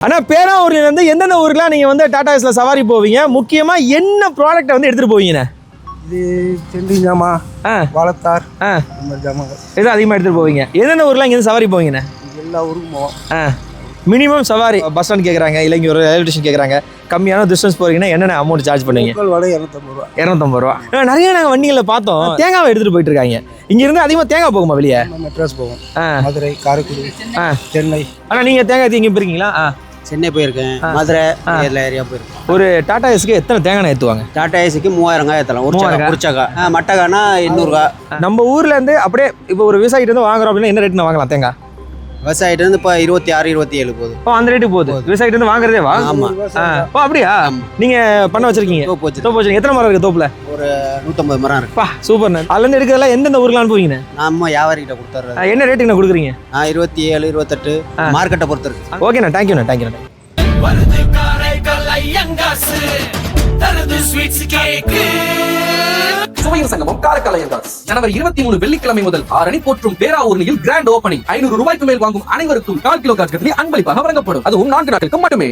ஆனா பேராவூர்ல இருந்து எந்தெந்த ஊருக்குலாம் நீங்க வந்து டாடா ஏஸ்ல சவாரி போவீங்க? முக்கியமா என்ன ப்ராடக்ட் வந்து எடுத்துட்டு போவீங்கண்ணே? இது சென்டிங் ஜாமா, வாழைத்தார், இந்த மாதிரி ஜாமாங்க இது அதிகமாக எடுத்துட்டு போவீங்க. எந்தெந்த ஊர்லாம் இங்கே சவாரி போவீங்கண்ணே? எல்லா ஊருக்கும் போவோம். மினிமம் சவாரி பஸ் ஸ்டாண்ட் கேட்குறாங்க, இல்லை இங்கே ஒரு ரயில்வே ஸ்டேஷன் கேட்குறாங்க, கம்மியான டிஸ்டன்ஸ் போறீங்கன்னா என்னென்ன அமௌண்ட் சார்ஜ் பண்ணுவீங்க? லோக்கல் வாடகை 250 ரூபா. 250 ரூபா. நிறைய நாங்கள் வண்டிகளில் பார்த்தோம் தேங்காவை எடுத்துட்டு போயிட்டு இருக்காங்க. இங்கிருந்து அதிகமாக தேங்காய் போகுமா வெளியே? மெட்ராஸ் போவோம், மதுரை, காரைக்குடி, சென்னை. ஆனால் நீங்கள் தேங்காய் தீங்க போயிருக்கீங்களா? சென்னை போயிருக்கேன், மதுரை எல்லா ஏரியா போயிருக்கேன். ஒரு டாடா ஏஸ்க்கு எத்தனை தேங்காய் ஏற்றுவாங்க? டாடா ஏசிக்கு 3000 ஏற்றலாம். உரிச்சக்கா மட்டக்கானா 800. நம்ம ஊர்ல இருந்து அப்படியே இப்போ ஒரு விவசாயிட்டு இருந்து வாங்குறோம் அப்படின்னா என்ன ரேட்னு வாங்கலாம் தேங்காய்? விவசாயிட்டு இருந்து இப்போ 26, 27 போகுது. ஓ, அந்த ரேட்டு போகுது. விவசாயிட்டு இருந்து வாங்குறதே வா? ஆமா. ஓ, அப்படியா? நீங்க பண்ண வச்சிருக்கீங்க? தோப்பு வச்சு. தோப்பு வச்சிருக்கீங்க. எத்தனை மரம் இருக்கு தோப்புல? ஒரு 150 மரம் இருக்கு. பா, சூப்பர். அதுல இருந்து எடுக்கிறதெல்லாம் எந்தெந்த ஊருக்கு அனுப்புவீங்க? நம்ம வியாபாரிகிட்ட கொடுத்துட்றது. என்ன ரேட்டுக்கு நான் கொடுக்குறீங்க? 27, 28 மார்க்கெட்டை பொறுத்து இருக்கு. ஓகேண்ணா, தேங்க்யூண்ணா, தேங்க்யூண்ணா. சுவையின் சங்கமம் காரைக்கால் ஐயங்கார்ஸ் ஜனவரி 23 வெள்ளிக்கிழமை முதல் ஆரணி போற்றும் பேராவூர்ணியில் கிராண்ட் ஓபனிங். 500 ரூபாய்க்கு மேல் வாங்கும் அனைவருக்கும் 4 கிலோ காட்சி அன்பளிப்பாக வழங்கப்படும். அதுவும் 4 நாட்களுக்கு மட்டுமே.